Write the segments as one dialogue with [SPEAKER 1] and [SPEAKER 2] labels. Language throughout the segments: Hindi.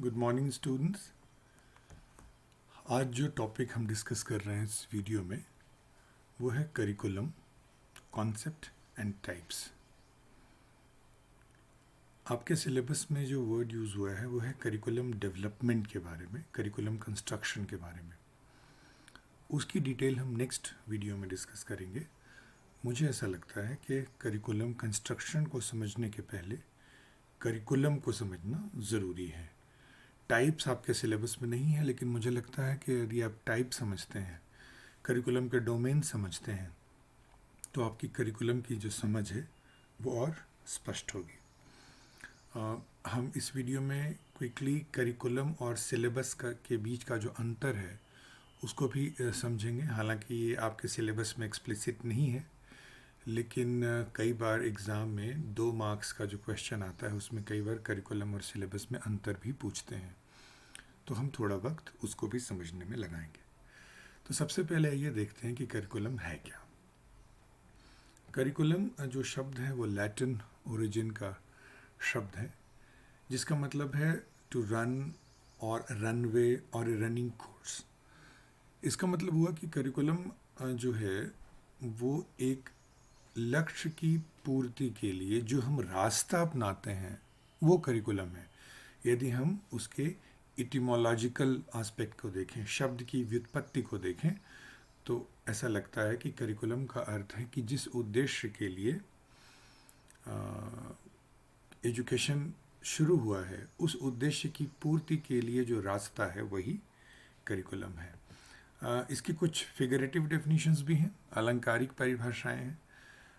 [SPEAKER 1] Good morning students. आज जो टॉपिक हम डिस्कस कर रहे हैं इस वीडियो में वो है करिकुलम, कॉन्सेप्ट एंड टाइप्स। आपके सिलेबस में जो वर्ड यूज़ हुआ है वो है करिकुलम डेवलपमेंट के बारे में, करिकुलम कंस्ट्रक्शन के बारे में। उसकी डिटेल हम नेक्स्ट वीडियो में डिस्कस करेंगे। मुझे ऐसा लगता है कि करिकुलम कंस्ट्रक्शन को समझने के पहले करिकुलम को समझना ज़रूरी है। टाइप्स आपके सिलेबस में नहीं है, लेकिन मुझे लगता है कि यदि आप टाइप समझते हैं, करिकुलम के डोमेन समझते हैं, तो आपकी करिकुलम की जो समझ है वो और स्पष्ट होगी। हम इस वीडियो में क्विकली करिकुलम और सिलेबस के बीच का जो अंतर है उसको भी समझेंगे। हालांकि ये आपके सिलेबस में एक्सप्लिसिट नहीं है, लेकिन कई बार एग्ज़ाम में 2 मार्क्स का जो क्वेश्चन आता है उसमें कई बार करिकुलम और सिलेबस में अंतर भी पूछते हैं, तो हम थोड़ा वक्त उसको भी समझने में लगाएंगे। तो सबसे पहले ये देखते हैं कि करिकुलम है क्या। करिकुलम जो शब्द है वो लैटिन ओरिजिन का शब्द है, जिसका मतलब है टू रन और रनवे और रनिंग कोर्स। इसका मतलब हुआ कि करिकुलम जो है वो एक लक्ष्य की पूर्ति के लिए जो हम रास्ता अपनाते हैं वो करिकुलम है। यदि हम उसके इटिमोलॉजिकल एस्पेक्ट को देखें, शब्द की व्युत्पत्ति को देखें, तो ऐसा लगता है कि करिकुलम का अर्थ है कि जिस उद्देश्य के लिए एजुकेशन शुरू हुआ है उस उद्देश्य की पूर्ति के लिए जो रास्ता है वही करिकुलम है। इसकी कुछ फिगरेटिव डेफिनेशंस भी हैं, अलंकारिक परिभाषाएं हैं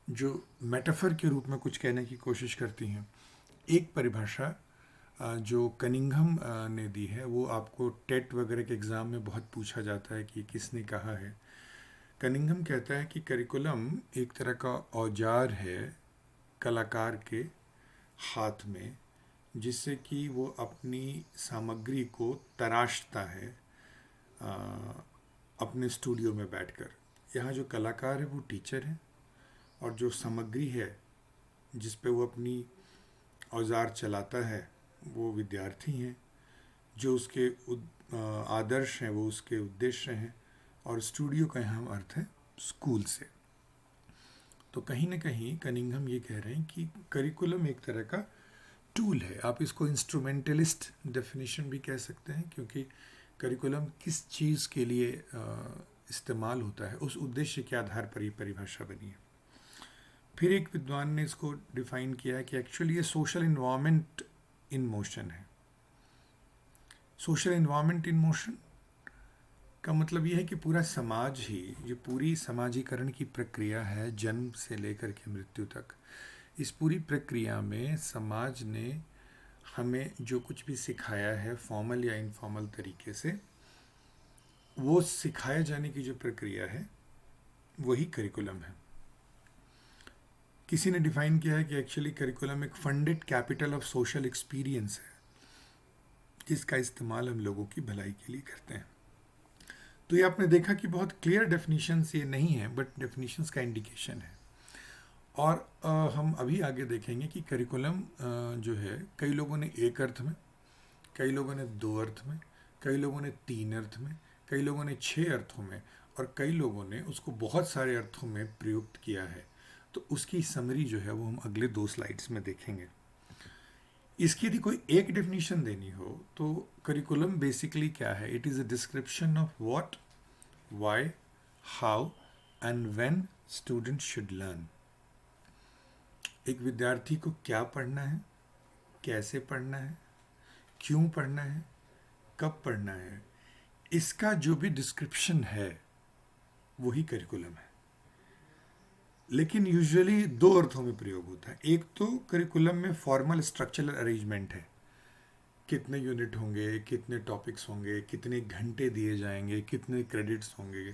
[SPEAKER 1] जो मेटाफर के रूप में कुछ कहने की कोशिश करती हैं। एक परिभाषा जो कनिंघम ने दी है वो आपको टेट वगैरह के एग्ज़ाम में बहुत पूछा जाता है कि किसने कहा है। कनिंघम कहता है कि करिकुलम एक तरह का औजार है कलाकार के हाथ में, जिससे कि वो अपनी सामग्री को तराशता है अपने स्टूडियो में बैठकर। यहाँ जो कलाकार है वो टीचर है और जो सामग्री है जिस पे वो अपनी औजार चलाता है वो विद्यार्थी हैं। जो उसके आदर्श हैं वो उसके उद्देश्य हैं, और स्टूडियो का यहाँ अर्थ है स्कूल से। तो कहीं ना कहीं कनिंघम ये कह रहे हैं कि करिकुलम एक तरह का टूल है। आप इसको इंस्ट्रूमेंटलिस्ट डेफिनेशन भी कह सकते हैं, क्योंकि करिकुलम किस चीज़ के लिए इस्तेमाल होता है उस उद्देश्य के आधार पर ये परिभाषा बनी है। फिर एक विद्वान ने इसको डिफाइन किया है कि एक्चुअली ये सोशल इन्वायरमेंट इन मोशन है। सोशल इन्वायरमेंट इन मोशन का मतलब यह है कि पूरा समाज ही, जो पूरी समाजीकरण की प्रक्रिया है जन्म से लेकर के मृत्यु तक, इस पूरी प्रक्रिया में समाज ने हमें जो कुछ भी सिखाया है फॉर्मल या इनफॉर्मल तरीके से, वो सिखाए जाने की जो प्रक्रिया है वही करिकुलम है। किसी ने डिफाइन किया है कि एक्चुअली करिकुलम एक funded capital of social experience है, जिसका इस्तेमाल हम लोगों की भलाई के लिए करते हैं। तो ये आपने देखा कि बहुत क्लियर डेफिनेशंस ये नहीं है, बट डेफिनेशंस का इंडिकेशन है। और हम अभी आगे देखेंगे कि करिकुलम जो है कई लोगों ने एक अर्थ में, कई लोगों ने 2 अर्थ में, कई लोगों ने 3 अर्थ में, कई लोगों ने 6 अर्थों में, और कई लोगों ने उसको बहुत सारे अर्थों में प्रयुक्त किया है। तो उसकी समरी जो है वो हम अगले 2 स्लाइड्स में देखेंगे। इसकी यदि कोई एक डेफिनेशन देनी हो तो करिकुलम बेसिकली क्या है? It is a description of what, why, how and when student should learn. एक विद्यार्थी को क्या पढ़ना है, कैसे पढ़ना है, क्यों पढ़ना है, कब पढ़ना है, इसका जो भी डिस्क्रिप्शन है वही करिकुलम है। लेकिन यूजुअली 2 अर्थों में प्रयोग होता है। एक तो करिकुलम में फॉर्मल स्ट्रक्चरल अरेंजमेंट है, कितने यूनिट होंगे, कितने टॉपिक्स होंगे, कितने घंटे दिए जाएंगे, कितने क्रेडिट्स होंगे,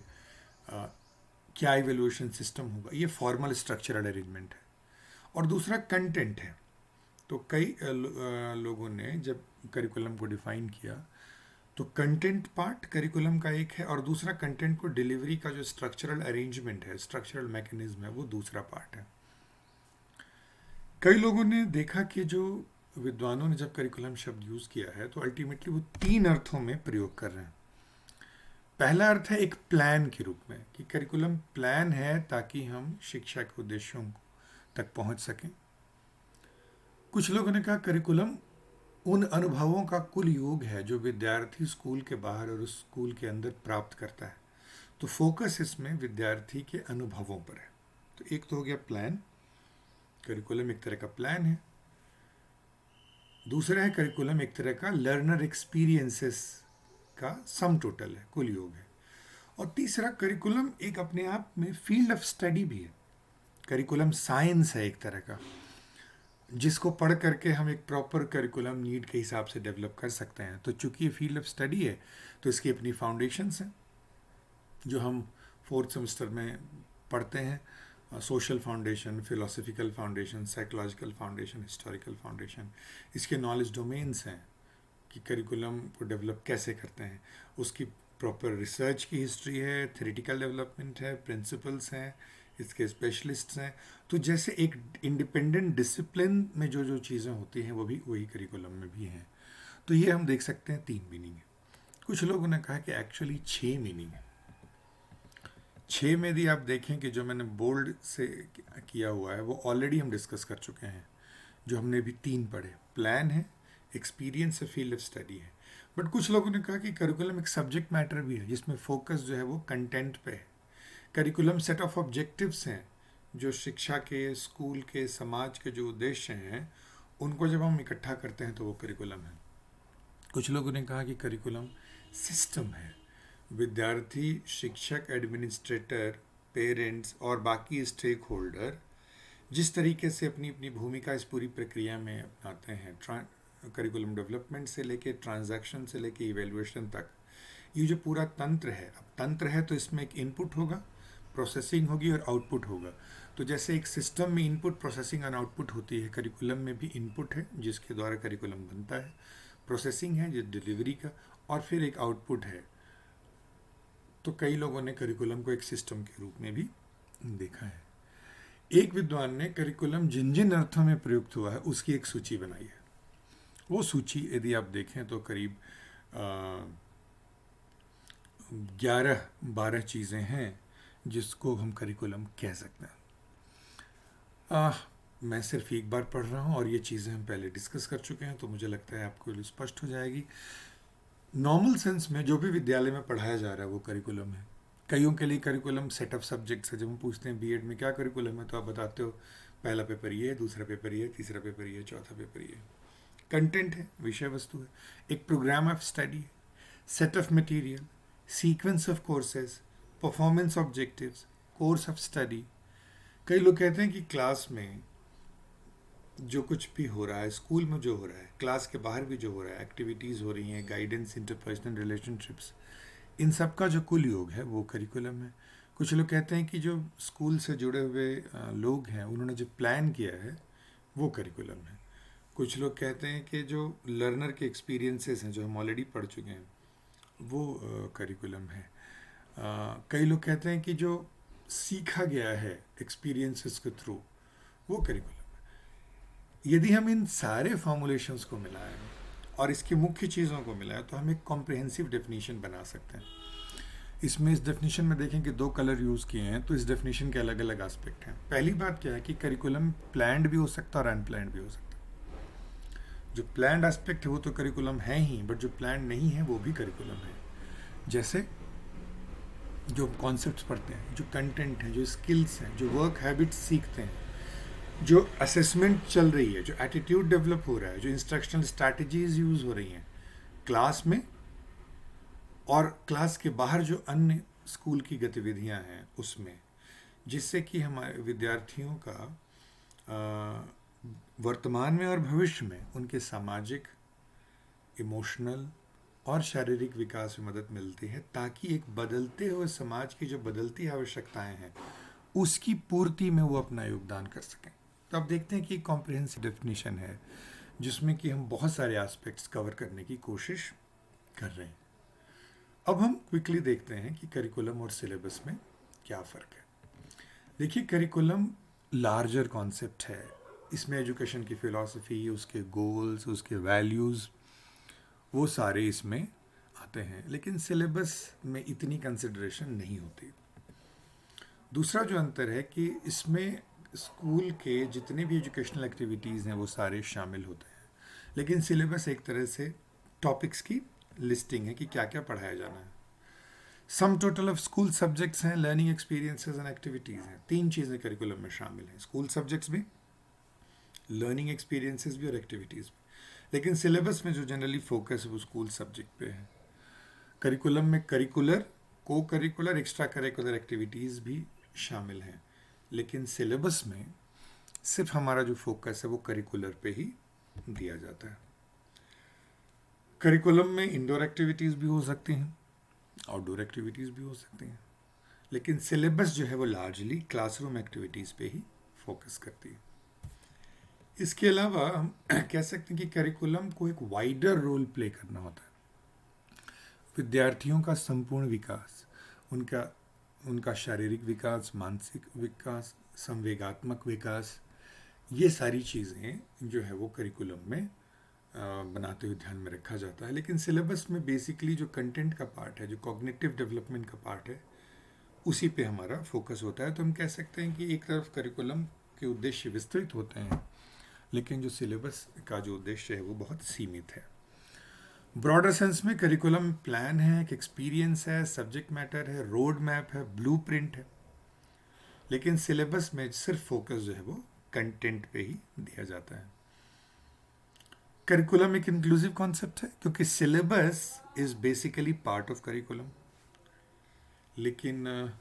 [SPEAKER 1] क्या इवेल्युएशन सिस्टम होगा, ये फॉर्मल स्ट्रक्चरल अरेंजमेंट है। और दूसरा कंटेंट है। तो कई लोगों ने जब करिकुलम को डिफाइन किया तो कंटेंट पार्ट करिकुलम का एक है, और दूसरा कंटेंट को डिलीवरी का जो स्ट्रक्चरल अरेंजमेंट है, स्ट्रक्चरल मैकेनिज्म है, वो दूसरा पार्ट है। कई लोगों ने देखा कि जो विद्वानों ने जब करिकुलम शब्द यूज़ किया है तो अल्टीमेटली वो 3 अर्थों में प्रयोग कर रहे हैं। पहला अर्थ है एक प्लान के रूप में, कि करिकुलम प्लान है ताकि हम शिक्षा के उद्देश्यों तक पहुंच सकें। कुछ लोगों ने कहा करिकुलम उन अनुभवों का कुल योग है जो विद्यार्थी स्कूल के बाहर और उस स्कूल के अंदर प्राप्त करता है। तो फोकस इसमें विद्यार्थी के अनुभवों पर है। तो एक तो हो गया प्लान, करिकुलम एक तरह का प्लान है। दूसरा है करिकुलम एक तरह का लर्नर एक्सपीरियंसेस का सम टोटल है, कुल योग है। और तीसरा करिकुलम एक अपने आप में फील्ड ऑफ स्टडी भी है। करिकुलम साइंस है एक तरह का, जिसको पढ़ करके हम एक प्रॉपर करिकुलम नीड के हिसाब से डेवलप कर सकते हैं। तो चूंकि ये फील्ड ऑफ स्टडी है तो इसकी अपनी फाउंडेशंस हैं जो हम 4th सेमेस्टर में पढ़ते हैं। Social foundation, philosophical foundation, psychological foundation, historical foundation. इसके नॉलेज डोमेन्स हैं कि करिकुलम को डेवलप कैसे करते हैं। उसकी प्रॉपर रिसर्च की हिस्ट्री है, थ्योरेटिकल डेवलपमेंट है, प्रिंसिपल्स हैं, इसके स्पेशलिस्ट्स हैं। तो जैसे एक इंडिपेंडेंट डिसिप्लिन में जो जो चीज़ें होती हैं वो भी वही करिकुलम में भी हैं। तो ये हम देख सकते हैं 3 मीनिंग है। कुछ लोगों ने कहा कि एक्चुअली 6 मीनिंग है। 6 में यदि आप देखें कि जो मैंने बोल्ड से किया हुआ है वो ऑलरेडी हम डिस्कस कर चुके हैं। जो हमने भी 3 पढ़े, प्लान है, एक्सपीरियंस है, फील्ड ऑफ स्टडी है। बट कुछ लोगों ने कहा कि करिकुलम एक सब्जेक्ट मैटर भी है जिसमें फोकस जो है वो कंटेंट पे है। करिकुलम सेट ऑफ ऑब्जेक्टिव्स हैं जो शिक्षा के, स्कूल के, समाज के जो उद्देश्य हैं उनको जब हम इकट्ठा करते हैं तो वो करिकुलम है। कुछ लोगों ने कहा कि करिकुलम सिस्टम है। विद्यार्थी, शिक्षक, एडमिनिस्ट्रेटर, पेरेंट्स और बाकी स्टेक होल्डर जिस तरीके से अपनी अपनी भूमिका इस पूरी प्रक्रिया में अपनाते हैं, करिकुलम डेवलपमेंट से लेके ट्रांजैक्शन से लेके इवेल्युएशन तक, ये जो पूरा तंत्र है, अब तंत्र है तो इसमें एक इनपुट होगा, प्रोसेसिंग होगी और आउटपुट होगा। तो जैसे एक सिस्टम में इनपुट, प्रोसेसिंग और आउटपुट होती है, करिकुलम में भी इनपुट है जिसके द्वारा करिकुलम बनता है, प्रोसेसिंग है जो डिलीवरी का, और फिर एक आउटपुट है। तो कई लोगों ने करिकुलम को एक सिस्टम के रूप में भी देखा है। एक विद्वान ने करिकुलम जिन जिन अर्थों में प्रयुक्त हुआ है उसकी एक सूची बनाई है। वो सूची यदि आप देखें तो करीब 11-12 चीज़ें हैं जिसको हम करिकुलम कह सकते हैं। मैं सिर्फ एक बार पढ़ रहा हूँ और ये चीज़ें हम पहले डिस्कस कर चुके हैं, तो मुझे लगता है आपको स्पष्ट हो जाएगी। नॉर्मल सेंस में जो भी विद्यालय में पढ़ाया जा रहा है वो करिकुलम है। कईयों के लिए करिकुलम सेट ऑफ सब्जेक्ट्स है। जब हम पूछते हैं बीएड में क्या करिकुलम है तो आप बताते हो पहला पेपर ये है, दूसरा पेपर ये है, तीसरा पेपर ये है, चौथा पेपर ये है। कंटेंट है, विषय वस्तु है, एक प्रोग्राम ऑफ स्टडी है, set of material, sequence of courses, performance objectives, course of study. कई लोग कहते हैं कि क्लास में जो कुछ भी हो रहा है, स्कूल में जो हो रहा है, क्लास के बाहर भी जो हो रहा है, एक्टिविटीज़ हो रही हैं, गाइडेंस, इंटरपर्सनल रिलेशनशिप्स, इन सब का जो कुल योग है वो करिकुलम है। कुछ लोग कहते हैं कि जो स्कूल से जुड़े हुए लोग हैं उन्होंने जो प्लान किया है वो करिकुलम है। कुछ लोग कहते हैं कि जो लर्नर के एक्सपीरियंसेस हैं जो हम ऑलरेडी पढ़ चुके हैं वो करिकुलम है। कई लोग कहते हैं कि जो सीखा गया है एक्सपीरियंसेस के थ्रू वो करिकुलम है। यदि हम इन सारे फॉर्मुलेशंस को मिलाएं और इसकी मुख्य चीज़ों को मिलाएं तो हम एक कॉम्प्रिहेंसिव डेफिनेशन बना सकते हैं। इसमें इस डेफिनेशन में देखें कि 2 कलर यूज़ किए हैं, तो इस डेफिनेशन के अलग अलग एस्पेक्ट हैं। पहली बात क्या है कि करिकुलम प्लान्ड भी हो सकता है और अनप्लान्ड भी हो सकता है। जो प्लान्ड एस्पेक्ट है वो तो करिकुलम है ही, बट जो प्लान्ड नहीं है वो भी करिकुलम है। जैसे जो कॉन्सेप्ट्स पढ़ते हैं, जो कंटेंट है, जो स्किल्स हैं, जो वर्क हैबिट्स सीखते हैं, जो असेसमेंट चल रही है, जो एटीट्यूड डेवलप हो रहा है, जो इंस्ट्रक्शनल स्ट्रैटेजीज यूज़ हो रही हैं क्लास में और क्लास के बाहर जो अन्य स्कूल की गतिविधियां हैं उसमें, जिससे कि हमारे विद्यार्थियों का वर्तमान में और भविष्य में उनके सामाजिक, इमोशनल और शारीरिक विकास में मदद मिलती है, ताकि एक बदलते हुए समाज की जो बदलती आवश्यकताएं हैं उसकी पूर्ति में वो अपना योगदान कर सकें। तो आप देखते हैं कि एक कॉम्प्रिहेंसिव डेफिनेशन है जिसमें कि हम बहुत सारे एस्पेक्ट्स कवर करने की कोशिश कर रहे हैं। अब हम क्विकली देखते हैं कि करिकुलम और सिलेबस में क्या फ़र्क है। देखिए, करिकुलम लार्जर कॉन्सेप्ट है इसमें एजुकेशन की फ़िलॉसफी, उसके गोल्स, उसके वैल्यूज़, वो सारे इसमें आते हैं, लेकिन सिलेबस में इतनी कंसिडरेशन नहीं होती। दूसरा जो अंतर है कि इसमें स्कूल के जितने भी एजुकेशनल एक्टिविटीज़ हैं वो सारे शामिल होते हैं, लेकिन सिलेबस एक तरह से टॉपिक्स की लिस्टिंग है कि क्या क्या पढ़ाया जाना है। Sum total of school subjects हैं, लर्निंग एक्सपीरियंसेस एंड एक्टिविटीज़ हैं। 3 चीज़ें करिकुलम में शामिल हैं, स्कूल सब्जेक्ट्स भी, लर्निंग एक्सपीरियंसेस भी और एक्टिविटीज़ भी। लेकिन सिलेबस में जो जनरली फोकस है वो स्कूल सब्जेक्ट पे है। करिकुलम में करिकुलर, को करिकुलर, एक्स्ट्रा करिकुलर एक्टिविटीज़ भी शामिल हैं, लेकिन सिलेबस में सिर्फ हमारा जो फोकस है वो करिकुलर पे ही दिया जाता है। करिकुलम में इंडोर एक्टिविटीज़ भी हो सकती हैं, आउटडोर एक्टिविटीज़ भी हो सकती हैं, लेकिन सिलेबस जो है वो लार्जली क्लासरूम एक्टिविटीज़ पे ही फोकस करती है। इसके अलावा हम कह सकते हैं कि करिकुलम को एक वाइडर रोल प्ले करना होता है। विद्यार्थियों का संपूर्ण विकास, उनका शारीरिक विकास, मानसिक विकास, संवेगात्मक विकास, ये सारी चीज़ें जो है वो करिकुलम में बनाते हुए ध्यान में रखा जाता है। लेकिन सिलेबस में बेसिकली जो कंटेंट का पार्ट है, जो कॉग्निटिव डेवलपमेंट का पार्ट है, उसी पे हमारा फोकस होता है। तो हम कह सकते हैं कि एक तरफ करिकुलम के उद्देश्य विस्तृत होते हैं, लेकिन जो सिलेबस का जो उद्देश्य है वो बहुत सीमित है। ब्रॉडर सेंस में करिकुलम प्लान है, एक एक्सपीरियंस है, सब्जेक्ट मैटर है, रोड मैप है, ब्लूप्रिंट है, लेकिन सिलेबस में सिर्फ फोकस जो है वो कंटेंट पे ही दिया जाता है। करिकुलम एक इंक्लूसिव कॉन्सेप्ट है क्योंकि syllabus is basically part of curriculum, लेकिन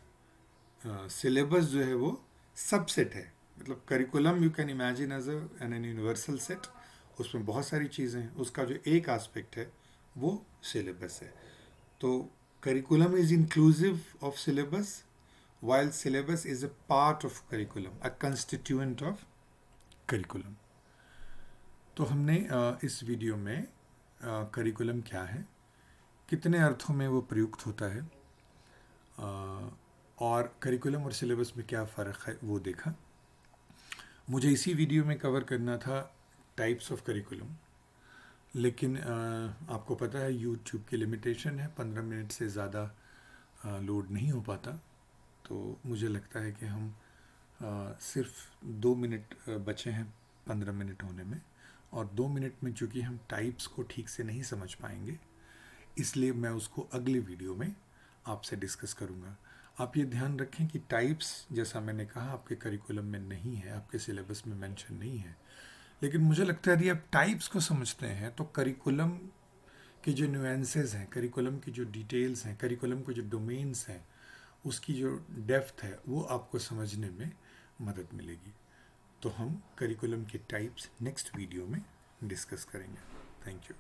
[SPEAKER 1] सिलेबस जो है वो सबसेट है। मतलब curriculum you can imagine as an universal set, उसमें बहुत सारी चीज़ें हैं, उसका जो एक एस्पेक्ट है वो सिलेबस है। तो curriculum is inclusive of syllabus, while syllabus is a part of curriculum, a constituent of curriculum. तो हमने इस वीडियो में करिकुलम क्या है, कितने अर्थों में वो प्रयुक्त होता है, और करिकुलम और सिलेबस में क्या फ़र्क है वो देखा। मुझे इसी वीडियो में कवर करना था टाइप्स ऑफ करिकुलम, लेकिन आपको पता है यूट्यूब की लिमिटेशन है, 15 मिनट से ज़्यादा लोड नहीं हो पाता। तो मुझे लगता है कि हम सिर्फ 2 मिनट बचे हैं 15 मिनट होने में, और 2 मिनट में चूँकि हम टाइप्स को ठीक से नहीं समझ पाएंगे, इसलिए मैं उसको अगली वीडियो में आपसे डिस्कस करूँगा। आप ये ध्यान रखें कि टाइप्स, जैसा मैंने कहा, आपके करिकुलम में नहीं है, आपके सिलेबस में मेंशन नहीं है, लेकिन मुझे लगता है यदि आप टाइप्स को समझते हैं तो करिकुलम के जो न्यूएंसेस हैं, करिकुलम की जो डिटेल्स हैं, करिकुलम के जो डोमेन्स हैं, उसकी जो डेप्थ है वो आपको समझने में मदद मिलेगी। तो हम करिकुलम के टाइप्स नेक्स्ट वीडियो में डिस्कस करेंगे। Thank you.